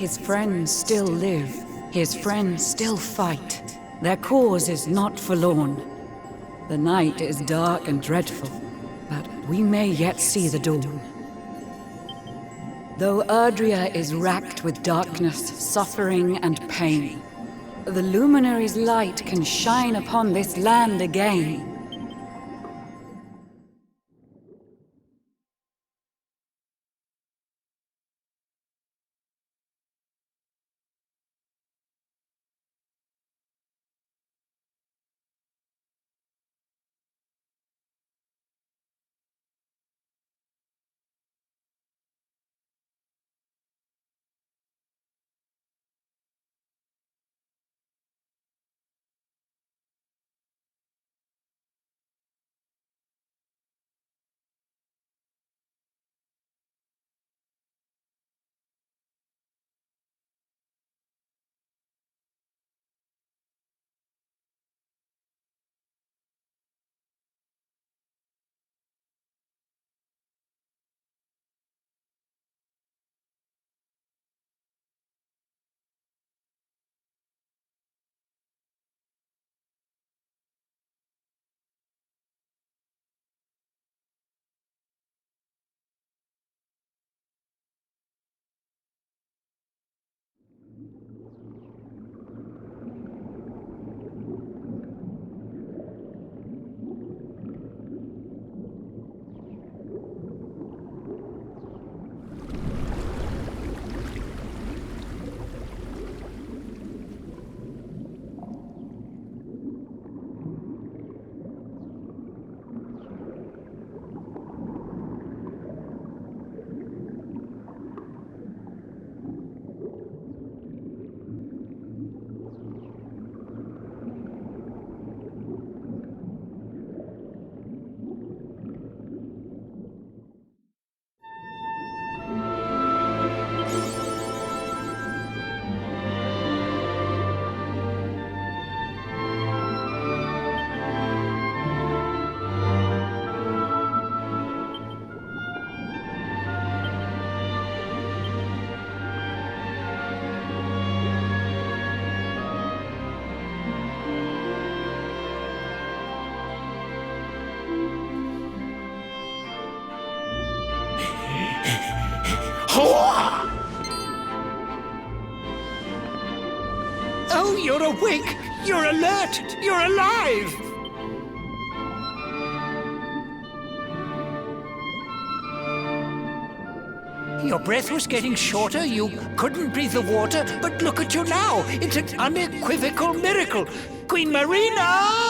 His friends still live. His friends still fight. Their cause is not forlorn. The night is dark and dreadful, but we may yet see the dawn. Though Erdrea is racked with darkness, suffering, and pain, the Luminary's light can shine upon this land again. Oh, you're awake! You're alert! You're alive! Your breath was getting shorter, you couldn't breathe the water, but look at you now! It's an unequivocal miracle! Queen Marina!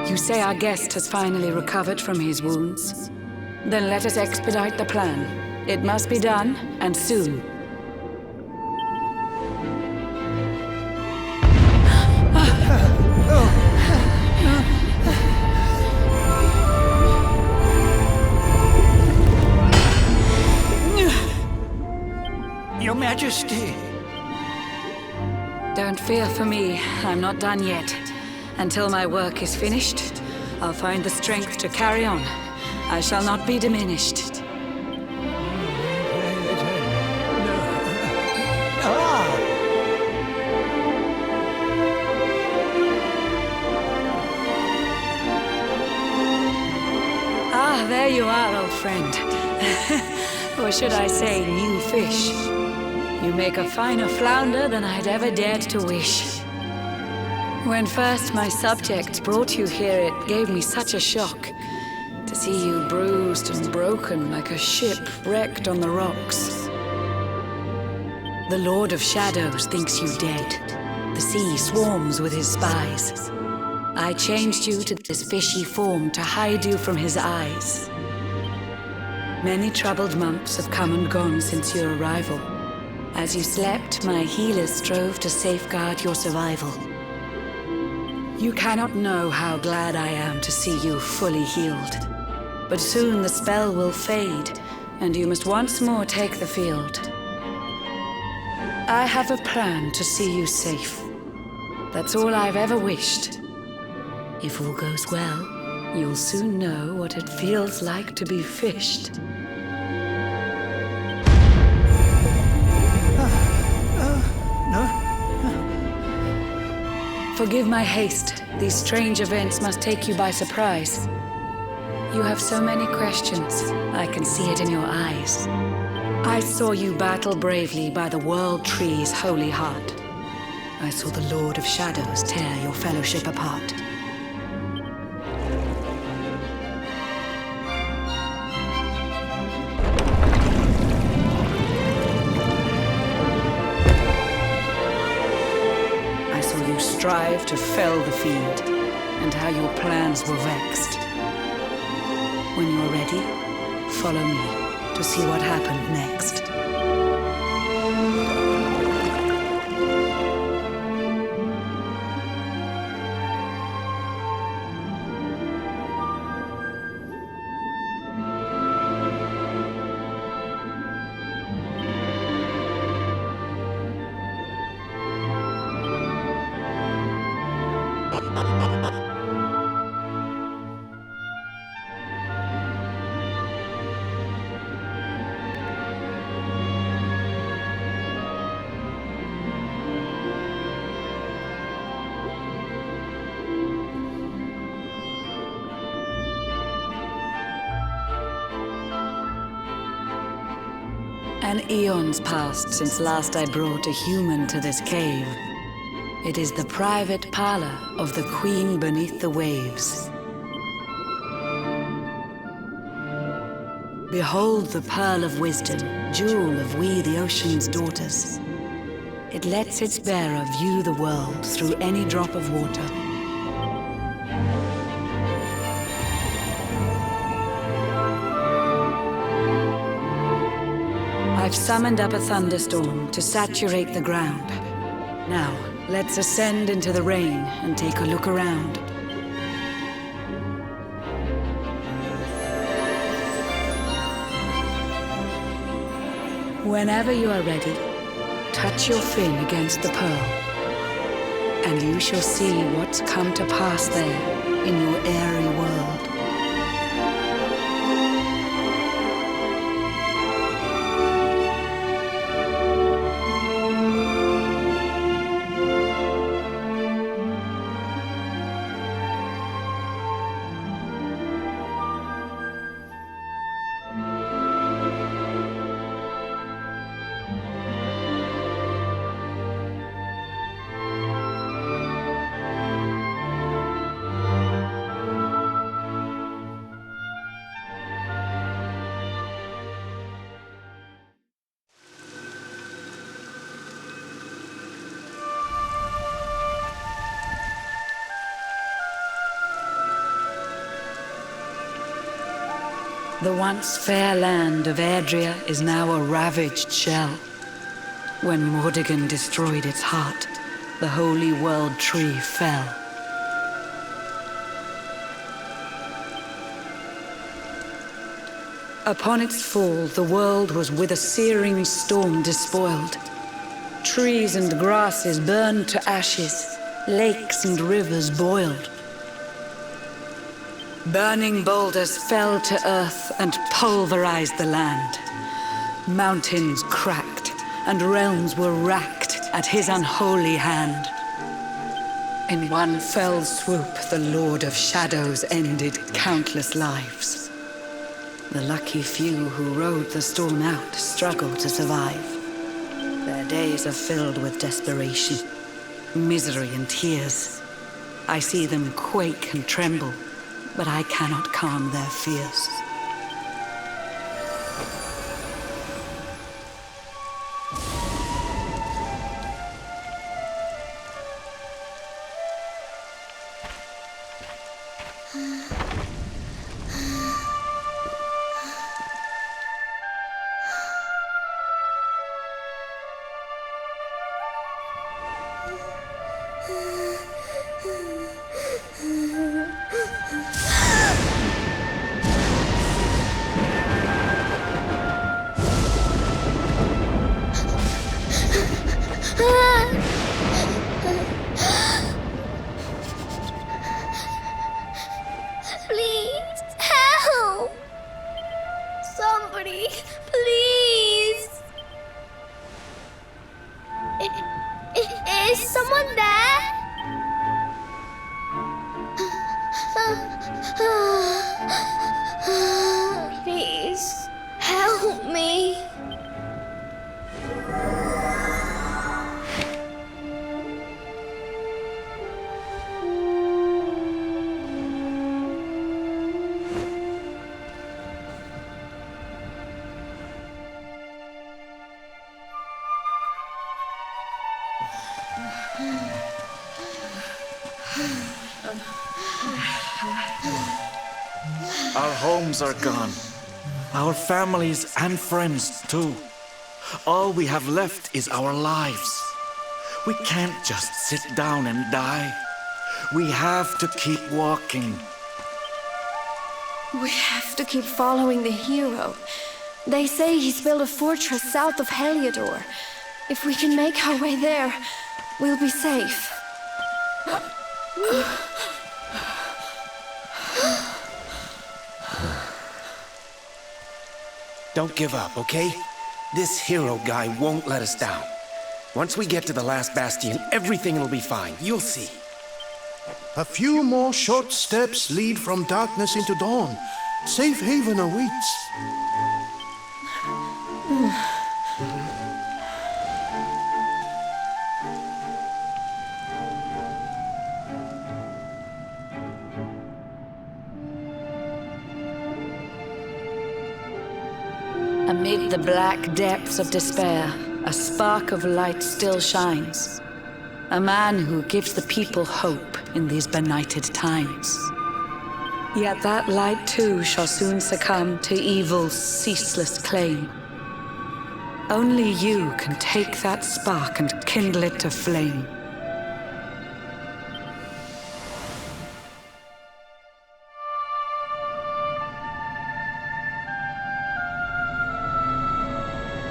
You say our guest has finally recovered from his wounds? Then let us expedite the plan. It must be done, and soon. Your Majesty. Don't fear for me. I'm not done yet. Until my work is finished, I'll find the strength to carry on. I shall not be diminished. Ah, there you are, old friend. Or should I say, new fish. You make a finer flounder than I'd ever dared to wish. When first my subjects brought you here, it gave me such a shock to see you bruised and broken like a ship wrecked on the rocks. The Lord of Shadows thinks you dead. The sea swarms with his spies. I changed you to this fishy form to hide you from his eyes. Many troubled months have come and gone since your arrival. As you slept, my healers strove to safeguard your survival. You cannot know how glad I am to see you fully healed. But soon the spell will fade, and you must once more take the field. I have a plan to see you safe. That's all I've ever wished. If all goes well, you'll soon know what it feels like to be fished. Forgive my haste. These strange events must take you by surprise. You have so many questions. I can see it in your eyes. I saw you battle bravely by the World Tree's holy heart. I saw the Lord of Shadows tear your fellowship apart. Strive to fell the fiend, and how your plans were vexed. When you're ready, follow me to see what happened next. An eon's passed since last I brought a human to this cave. It is the private parlor of the Queen beneath the waves. Behold the pearl of wisdom, jewel of we the ocean's daughters. It lets its bearer view the world through any drop of water. I've summoned up a thunderstorm to saturate the ground. Now, let's ascend into the rain and take a look around. Whenever you are ready, touch your fin against the pearl, and you shall see what's come to pass there in your airy world. The once fair land of Erdrea is now a ravaged shell. When Mordegon destroyed its heart, the holy world tree fell. Upon its fall, the world was with a searing storm despoiled. Trees and grasses burned to ashes, lakes and rivers boiled. Burning boulders fell to earth and pulverized the land. Mountains cracked, and realms were racked at his unholy hand. In one fell swoop, the Lord of Shadows ended countless lives. The lucky few who rode the storm out struggled to survive. Their days are filled with desperation, misery and tears. I see them quake and tremble, but I cannot calm their fears. Please, help! Somebody, please! Is someone there? Please, help me. Our homes are gone. Our families and friends too. All we have left is our lives. We can't just sit down and die. We have to keep walking. We have to keep following the hero. They say he's built a fortress south of Heliodor. If we can make our way there, we'll be safe. Don't give up, okay? This hero guy won't let us down. Once we get to the Last Bastion, everything will be fine. You'll see. A few more short steps lead from darkness into dawn. Safe haven awaits. Amid the black depths of despair, a spark of light still shines. A man who gives the people hope in these benighted times. Yet that light too shall soon succumb to evil's ceaseless claim. Only you can take that spark and kindle it to flame.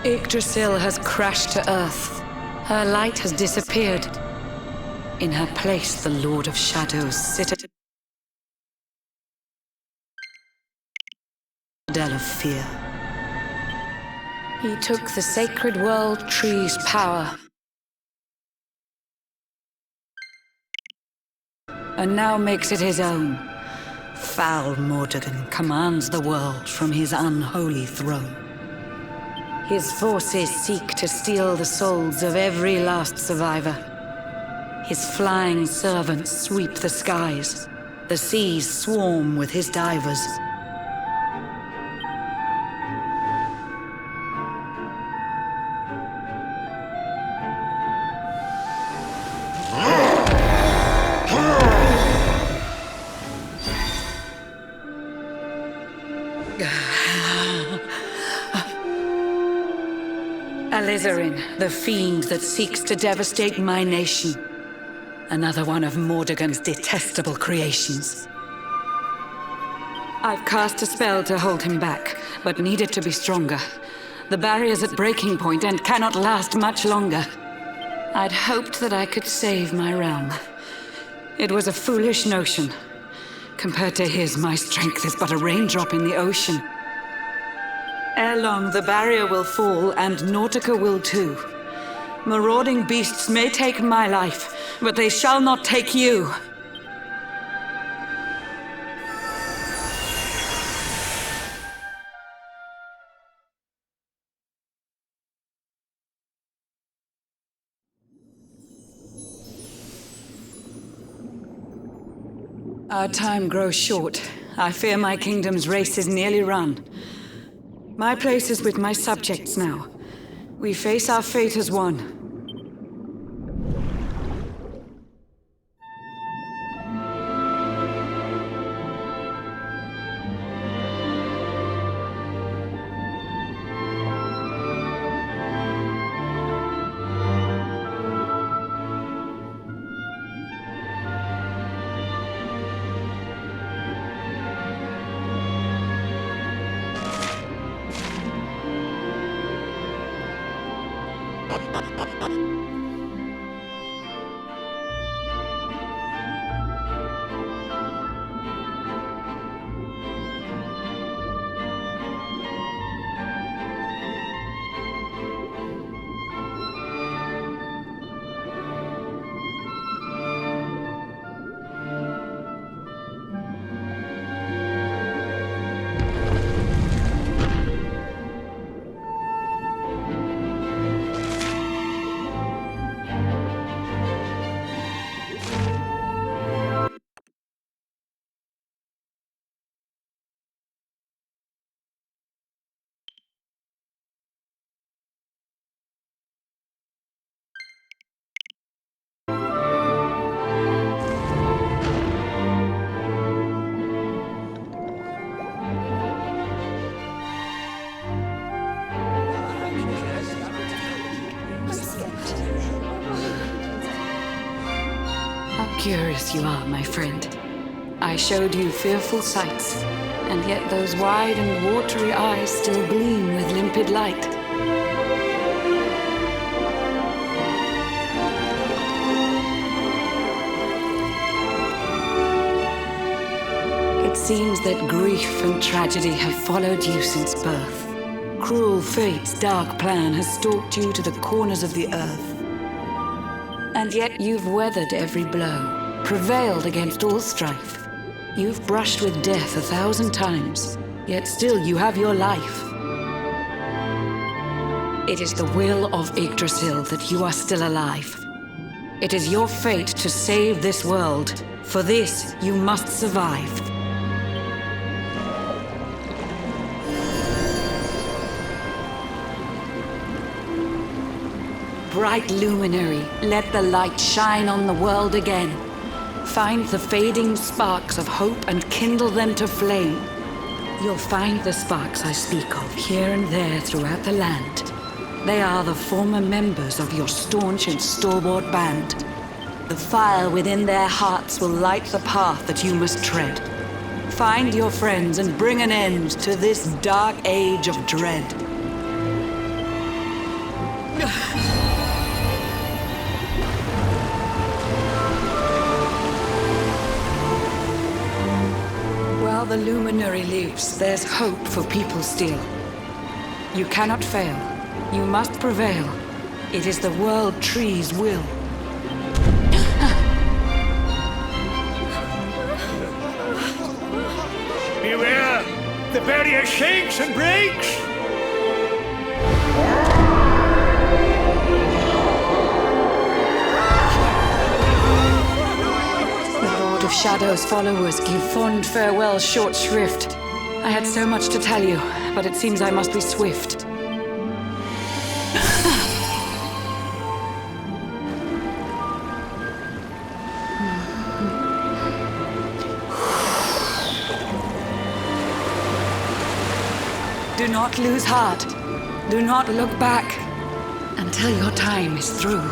Yggdrasil has crashed to earth. Her light has disappeared. In her place, the Lord of Shadows sitteth. Citadel of fear. He took the sacred world tree's power. And now makes it his own. Foul Mordegon commands the world from his unholy throne. His forces seek to steal the souls of every last survivor. His flying servants sweep the skies. The seas swarm with his divers. Slytherin, the fiend that seeks to devastate my nation. Another one of Mordegon's detestable creations. I've cast a spell to hold him back, but need it to be stronger. The barrier's at breaking point and cannot last much longer. I'd hoped that I could save my realm. It was a foolish notion. Compared to his, my strength is but a raindrop in the ocean. Ere long, the barrier will fall, and Nautica will too. Marauding beasts may take my life, but they shall not take you. Our time grows short. I fear my kingdom's race is nearly run. My place is with my subjects now. We face our fate as one. Curious you are, my friend. I showed you fearful sights, and yet those wide and watery eyes still gleam with limpid light. It seems that grief and tragedy have followed you since birth. Cruel fate's dark plan has stalked you to the corners of the earth. And yet you've weathered every blow, prevailed against all strife. You've brushed with death 1,000 times, yet still you have your life. It is the will of Yggdrasil that you are still alive. It is your fate to save this world. For this, you must survive. Bright luminary, let the light shine on the world again. Find the fading sparks of hope and kindle them to flame. You'll find the sparks I speak of here and there throughout the land. They are the former members of your staunch and stalwart band. The fire within their hearts will light the path that you must tread. Find your friends and bring an end to this dark age of dread. While the luminary lives, there's hope for people still. You cannot fail. You must prevail. It is the World Tree's will. Beware! The barrier shakes and breaks! The Shadow's followers give fond farewell short shrift. I had so much to tell you, but it seems I must be swift. Do not lose heart. Do not look back. until your time is through.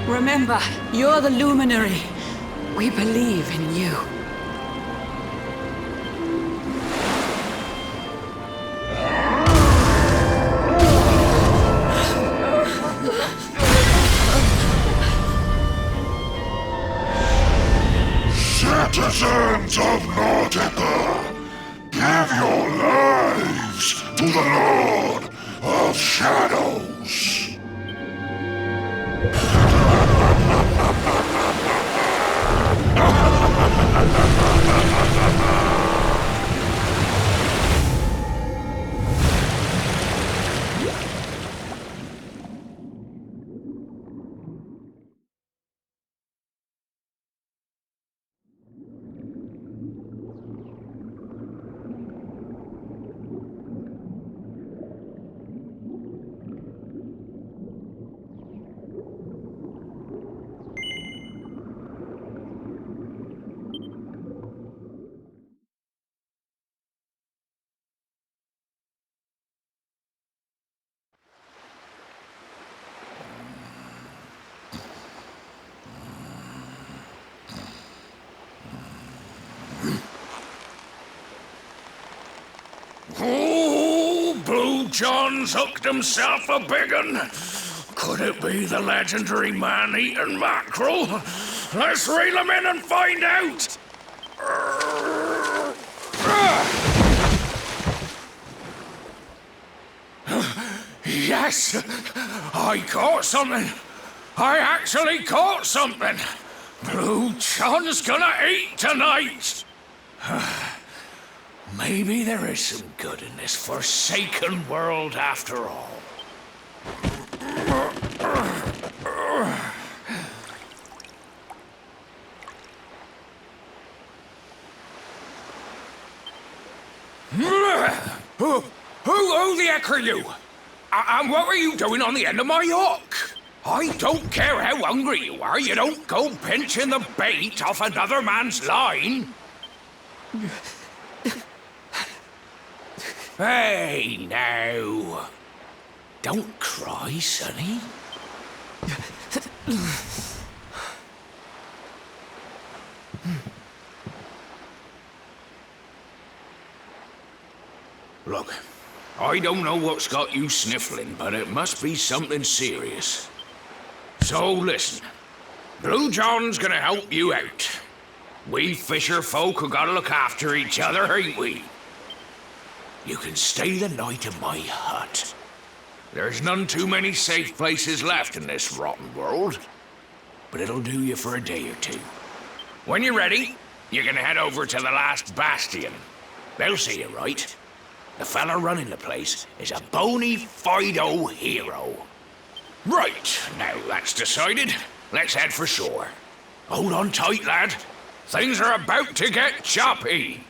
Remember, you're the luminary. We believe in you. Citizens of Nautica, give your lives to the Lord of Shadows. Oh, Blue John's hooked himself a big un. Could it be the legendary man-eating mackerel? Let's reel him in and find out! Yes! I caught something! I actually caught something! Blue John's gonna eat tonight! Maybe there is some good in this forsaken world after all. Who the heck are you? And what are you doing on the end of my hook? I don't care how hungry you are, you don't go pinching the bait off another man's line. Hey, now. Don't cry, sonny. Look, I don't know what's got you sniffling, but it must be something serious. So listen, Blue John's gonna help you out. We fisher folk have gotta look after each other, ain't we? You can stay the night in my hut. There's none too many safe places left in this rotten world, but it'll do you for a day or two. When you're ready, you're gonna head over to the Last Bastion. They'll see you right. The fella running the place is a bona fide hero. Right, now that's decided, let's head for shore. Hold on tight, lad. Things are about to get choppy.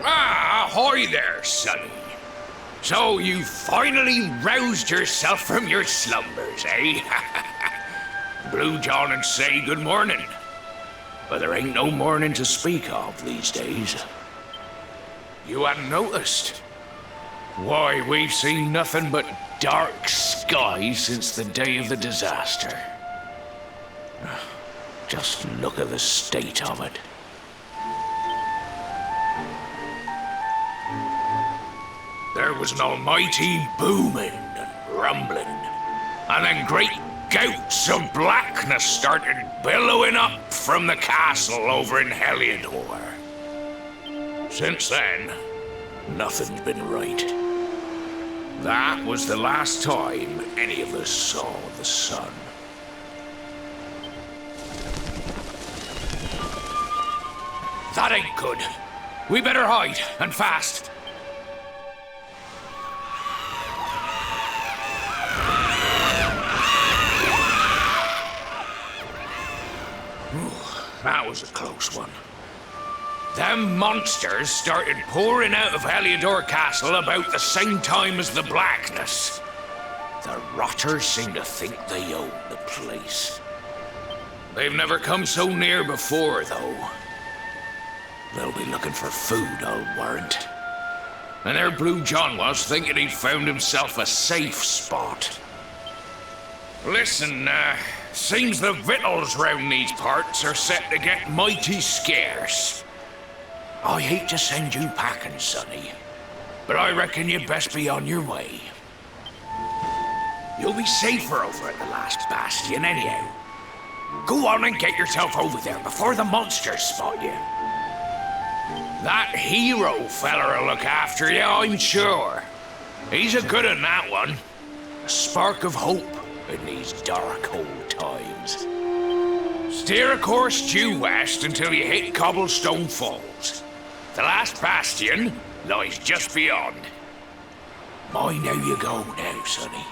Ahoy there, sonny. So you finally roused yourself from your slumbers, eh? Blue John and say good morning. But there ain't no morning to speak of these days. You hadn't noticed? Why, we've seen nothing but dark skies since the day of the disaster. Just look at the state of it. There was an almighty booming and rumbling, and then great gouts of blackness started billowing up from the castle over in Heliodor. Since then, nothing's been right. That was the last time any of us saw the sun. That ain't good. We better hide, and fast. That was a close one. Them monsters started pouring out of Heliodor Castle about the same time as the blackness. The rotters seem to think they own the place. They've never come so near before, though. They'll be looking for food, I'll warrant. And their Blue John was thinking he'd found himself a safe spot. Listen, seems the victuals round these parts are set to get mighty scarce. I hate to send you packing, Sonny, but I reckon you'd best be on your way. You'll be safer over at the Last Bastion anyhow. Go on and get yourself over there before the monsters spot you. That hero feller'll look after you, I'm sure. He's a good one, that one. A spark of hope in these dark old times. Steer a course due west until you hit Cobblestone Falls. The Last Bastion lies just beyond. Mind how you go now, Sonny.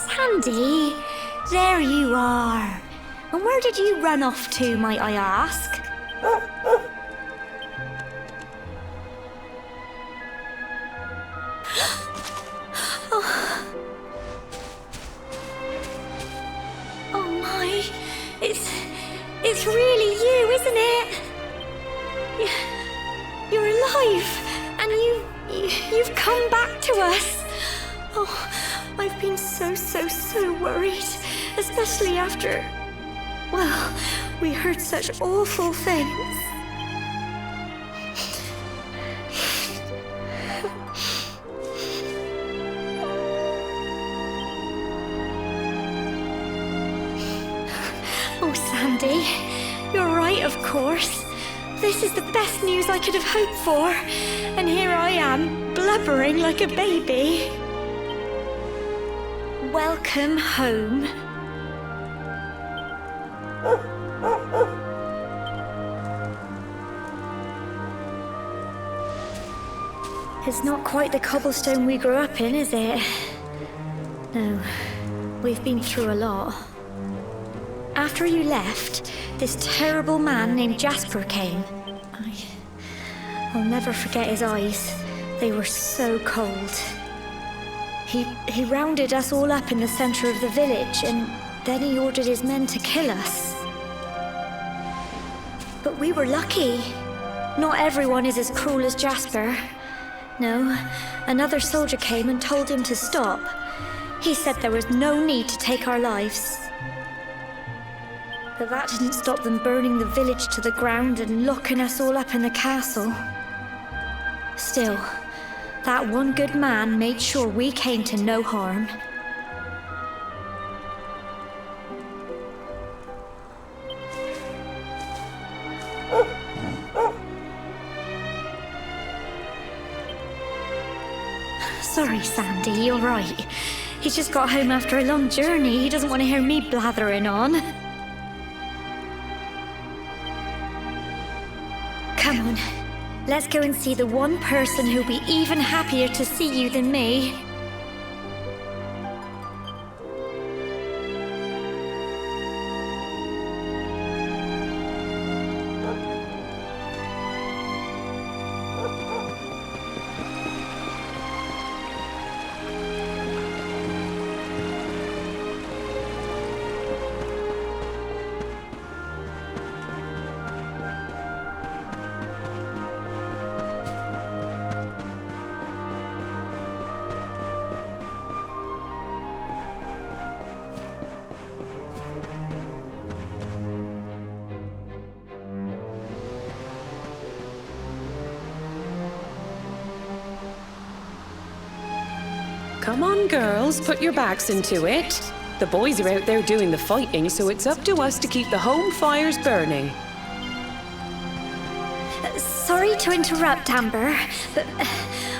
Sandy, there you are. And where did you run off to, might I ask? Oh my, it's really you, isn't it? You're alive, and you've come back to us. Oh, I've been so worried, especially after, well, we heard such awful things. Oh, Sandy, you're right, of course. This is the best news I could have hoped for, and here I am, blubbering like a baby. Welcome home. It's not quite the cobblestone we grew up in, is it? No, we've been through a lot. After you left, this terrible man named Jasper came. I'll never forget his eyes. They were so cold. He rounded us all up in the center of the village, and then he ordered his men to kill us. But we were lucky. Not everyone is as cruel as Jasper. No, another soldier came and told him to stop. He said there was no need to take our lives. But that didn't stop them burning the village to the ground and locking us all up in the castle. Still, that one good man made sure we came to no harm. Sorry, Sandy, you're right. He's just got home after a long journey. He doesn't want to hear me blathering on. Come on. Let's go and see the one person who'll be even happier to see you than me. Come on, girls, put your backs into it. The boys are out there doing the fighting, so it's up to us to keep the home fires burning. Sorry to interrupt, Amber, but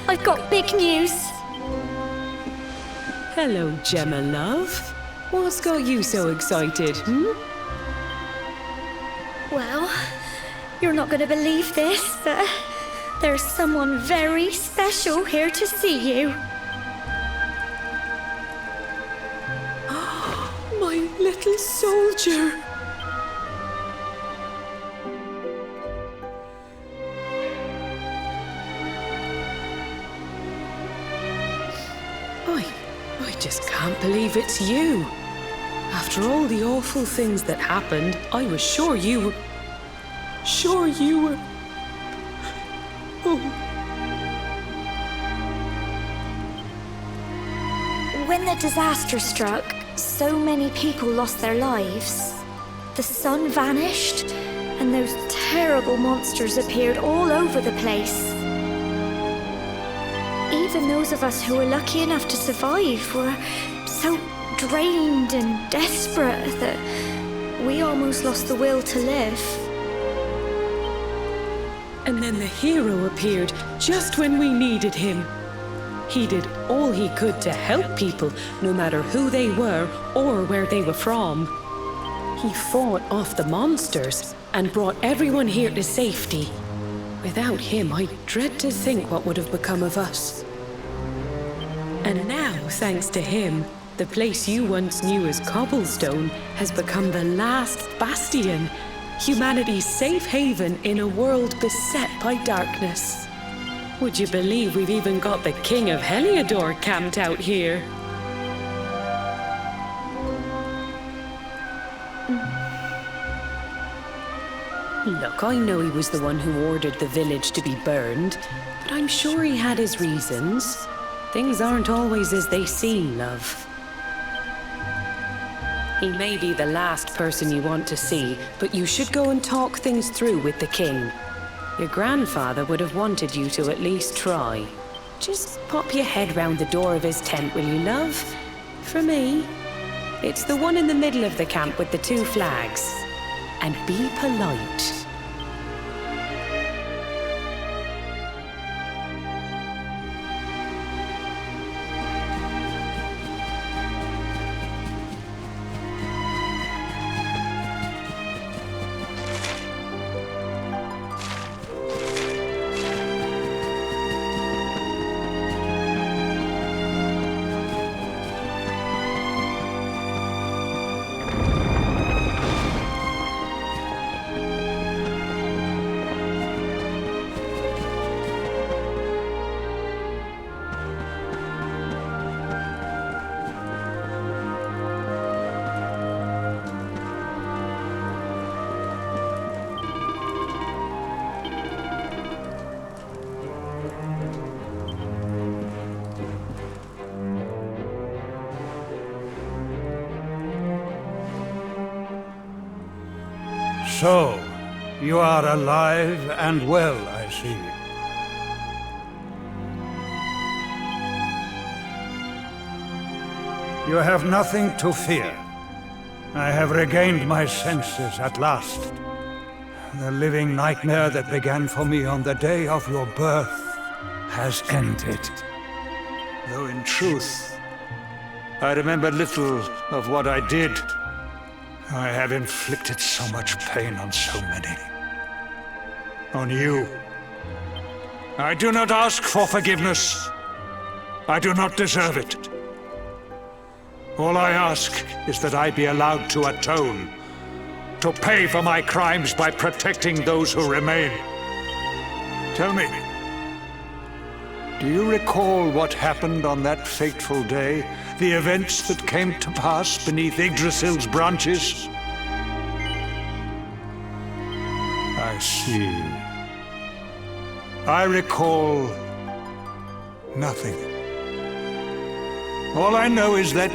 I've got big news. Hello, Gemma, love. What's got you so excited, Well, you're not going to believe this, but there's someone very special here to see you. My little soldier. I just can't believe it's you. After all the awful things that happened, I was sure you were... Oh. When the disaster struck, so many people lost their lives. The sun vanished, and those terrible monsters appeared all over the place. Even those of us who were lucky enough to survive were so drained and desperate that we almost lost the will to live. And then the hero appeared just when we needed him. He did all he could to help people, no matter who they were or where they were from. He fought off the monsters and brought everyone here to safety. Without him, I dread to think what would have become of us. And now, thanks to him, the place you once knew as Cobblestone has become the Last Bastion, humanity's safe haven in a world beset by darkness. Would you believe we've even got the King of Heliodor camped out here? Look, I know he was the one who ordered the village to be burned, but I'm sure he had his reasons. Things aren't always as they seem, love. He may be the last person you want to see, but you should go and talk things through with the king. Your grandfather would have wanted you to at least try. Just pop your head round the door of his tent, will you, love? For me. It's the one in the middle of the camp with the 2 flags. And be polite. So, you are alive and well, I see. You have nothing to fear. I have regained my senses at last. The living nightmare that began for me on the day of your birth has ended. Though in truth, I remember little of what I did. I have inflicted so much pain on so many. On you. I do not ask for forgiveness. I do not deserve it. All I ask is that I be allowed to atone, to pay for my crimes by protecting those who remain. Tell me, do you recall what happened on that fateful day? The events that came to pass beneath Yggdrasil's branches? I see. I recall nothing. All I know is that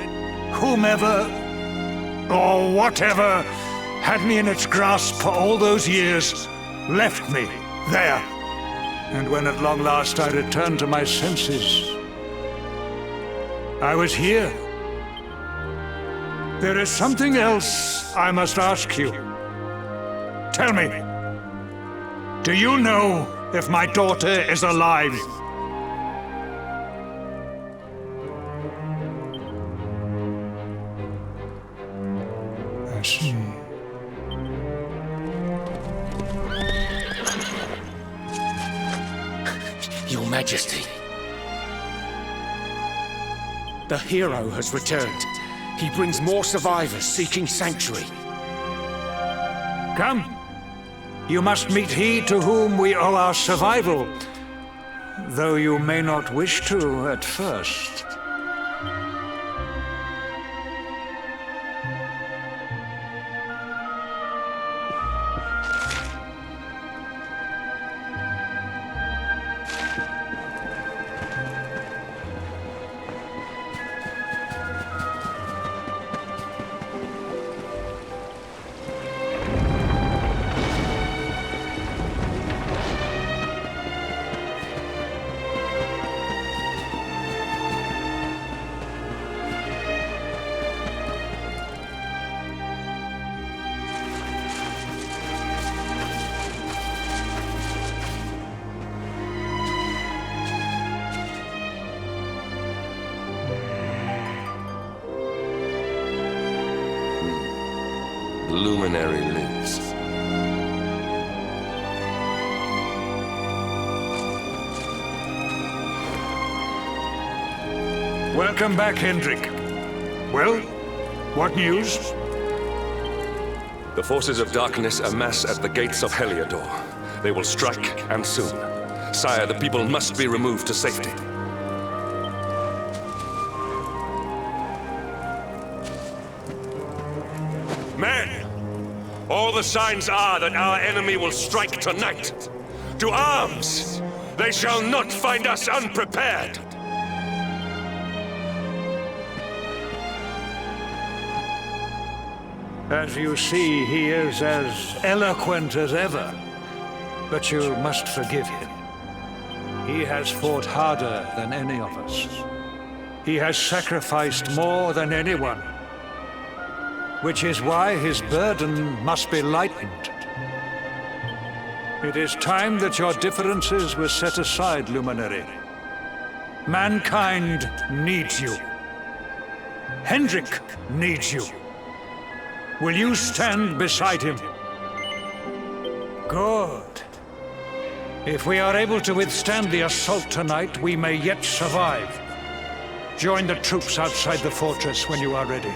whomever or whatever had me in its grasp for all those years left me there. And when at long last I returned to my senses, I was here. There is something else I must ask you. Tell me, do you know if my daughter is alive? I see. Your Majesty. The hero has returned. He brings more survivors seeking sanctuary. Come. You must meet he to whom we owe our survival, though you may not wish to at first. The luminary lives. Welcome back, Hendrik. Well, what news? The forces of darkness amass at the gates of Heliodor. They will strike, and soon. Sire, the people must be removed to safety. Men! All the signs are that our enemy will strike tonight. To arms! They shall not find us unprepared! As you see, he is as eloquent as ever. But you must forgive him. He has fought harder than any of us. He has sacrificed more than anyone. Which is why his burden must be lightened. It is time that your differences were set aside, Luminary. Mankind needs you. Hendrik needs you. Will you stand beside him? Good. If we are able to withstand the assault tonight, we may yet survive. Join the troops outside the fortress when you are ready.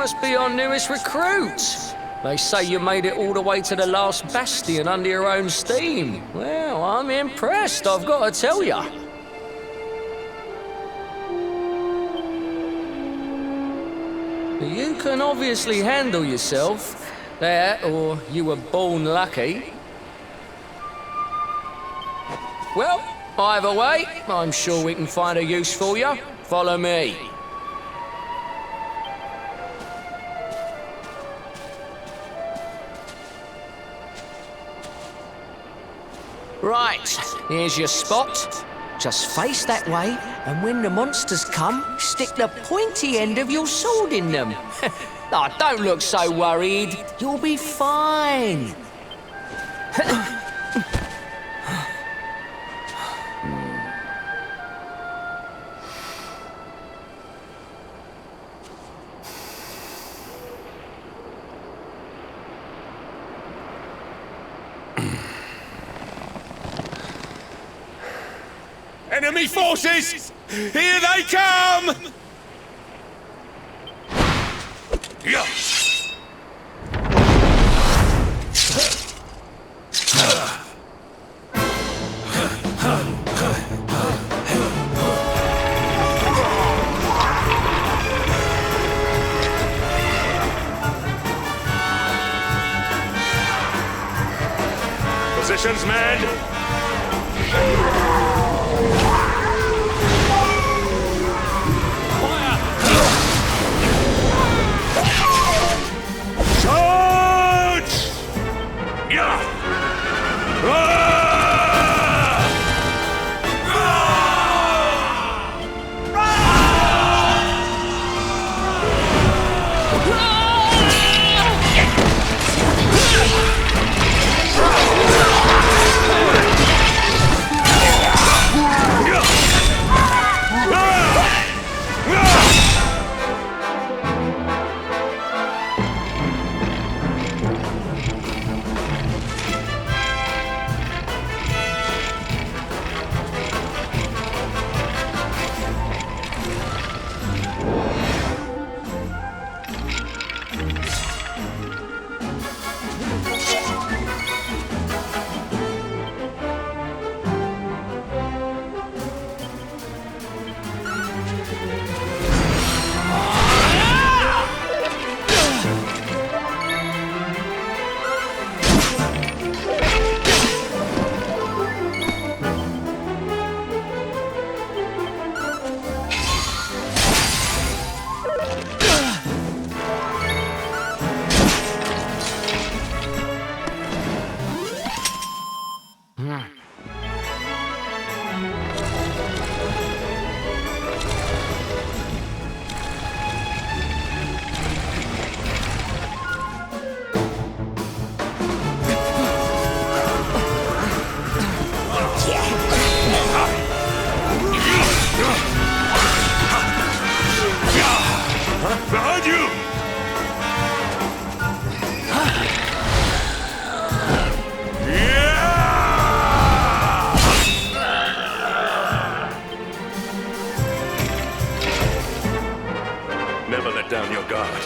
must be our newest recruit. They say you made it all the way to the Last Bastion under your own steam. Well, I'm impressed, I've got to tell you. You can obviously handle yourself. That, or you were born lucky. Well, either way, I'm sure we can find a use for you. Follow me. Right, here's your spot. Just face that way, and when the monsters come, stick the pointy end of your sword in them. Oh, don't look so worried. You'll be fine. Enemy forces! Here they come! Yeah. Positions, men! Behind you! Never let down your guard.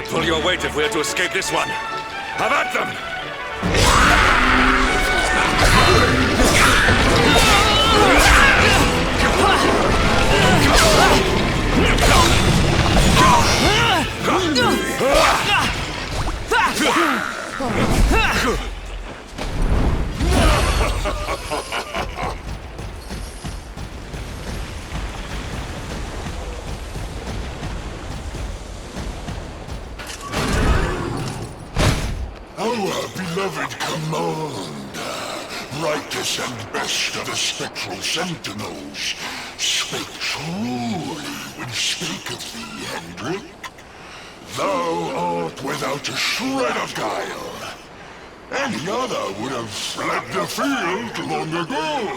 Pull your weight if we are to escape this one. Have at them! Our beloved commander, brightest and best of the spectral sentinels, spake truly when spake of thee, Hendrik. Thou art without a shred of guile. Any other would have fled the field long ago.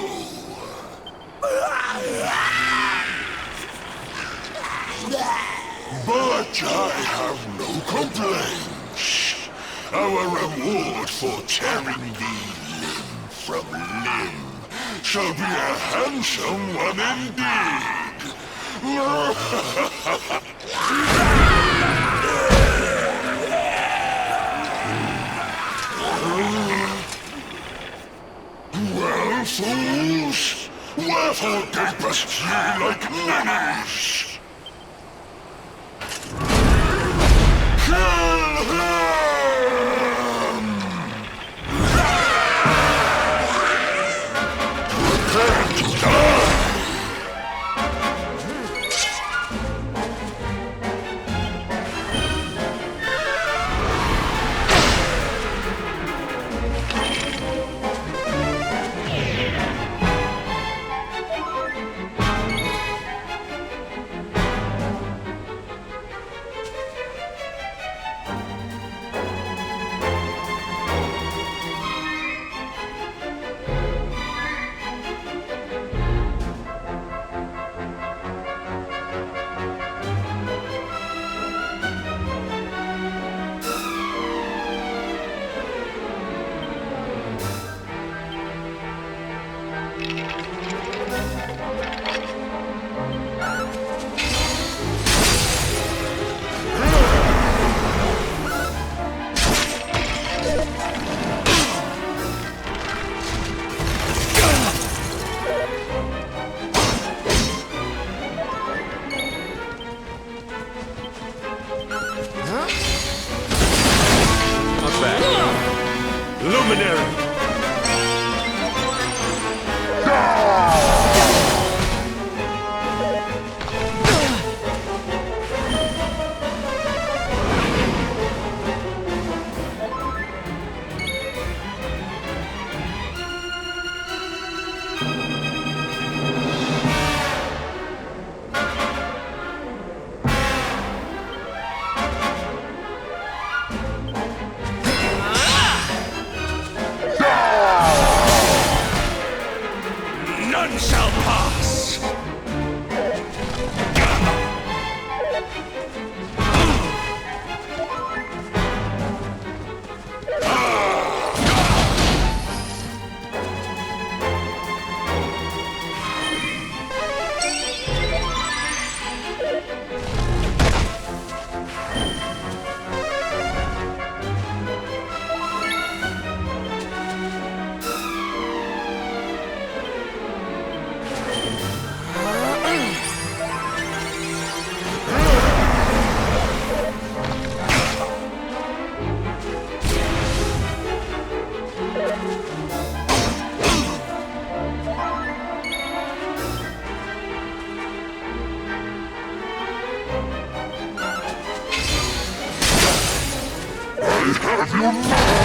But I have no complaints. Our reward for tearing thee limb from limb shall be a handsome one indeed. Well, fools, wherefore gapest ye like ninnies? Kill him! Prepare to die! Have you now?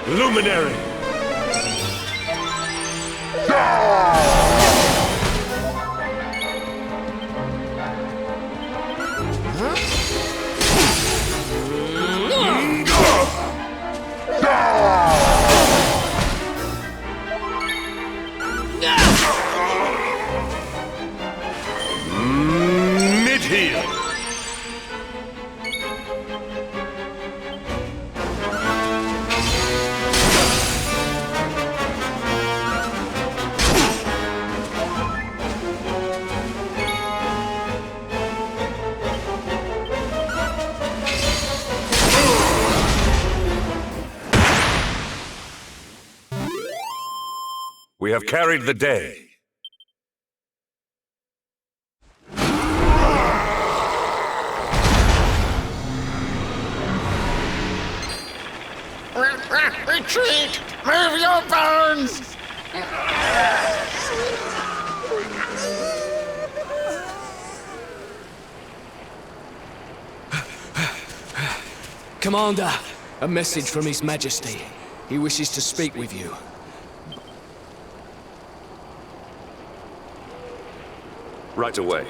Luminary! Mid-heel! We have carried the day. Retreat! Move your bones! Commander, a message from His Majesty. He wishes to speak with you. Right away.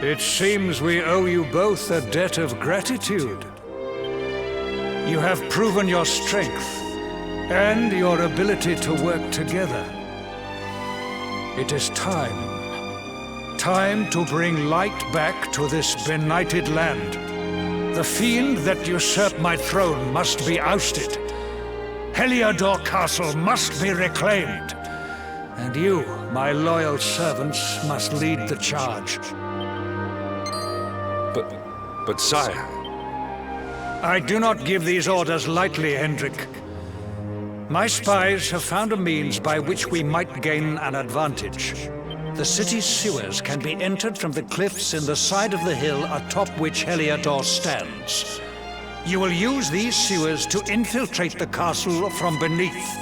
It seems we owe you both a debt of gratitude. You have proven your strength and your ability to work together. It is time. Time to bring light back to this benighted land. The fiend that usurped my throne must be ousted. Heliodor Castle must be reclaimed. And you, my loyal servants, must lead the charge. But sire... I do not give these orders lightly, Hendrik. My spies have found a means by which we might gain an advantage. The city's sewers can be entered from the cliffs in the side of the hill atop which Heliodor stands. You will use these sewers to infiltrate the castle from beneath.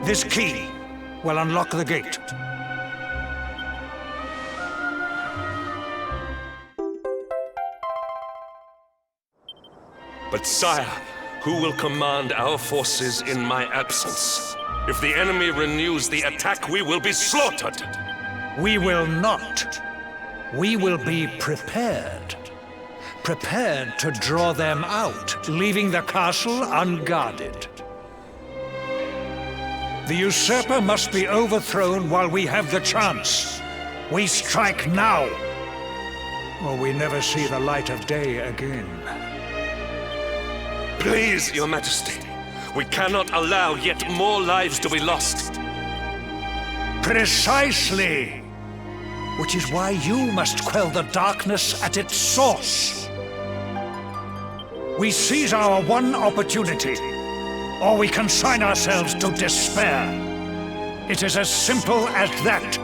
This key will unlock the gate. But sire, who will command our forces in my absence? If the enemy renews the attack, we will be slaughtered! We will not. We will be prepared. Prepared to draw them out, leaving the castle unguarded. The usurper must be overthrown while we have the chance. We strike now, or we never see the light of day again. Please, Your Majesty, we cannot allow yet more lives to be lost. Precisely! Which is why you must quell the darkness at its source. We seize our one opportunity, or we consign ourselves to despair. It is as simple as that.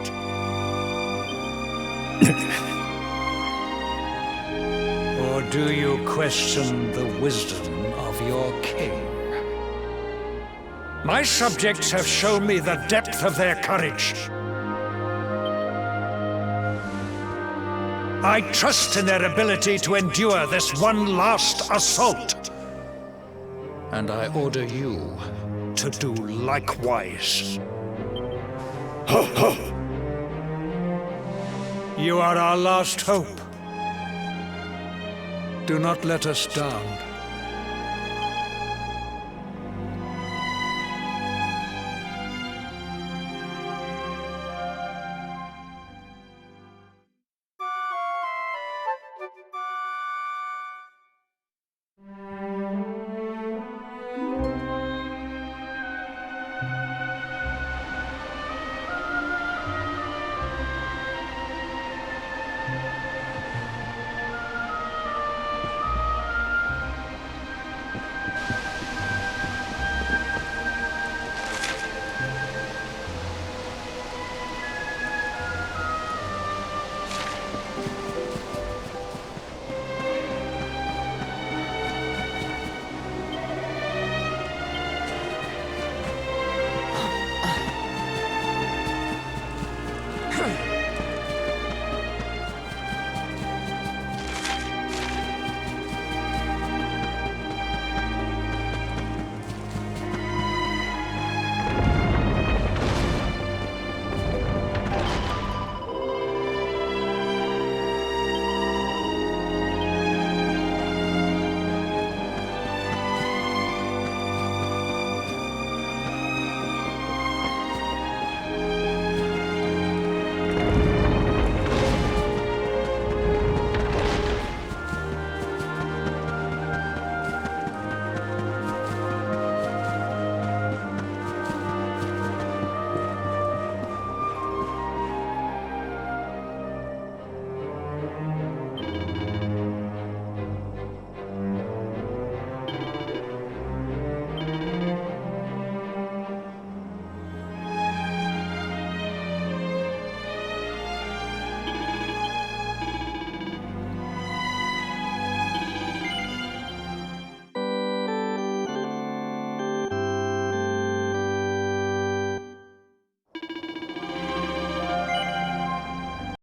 Or do you question the wisdom of your king? My subjects have shown me the depth of their courage. I trust in their ability to endure this one last assault. And I order you to do likewise. You are our last hope. Do not let us down.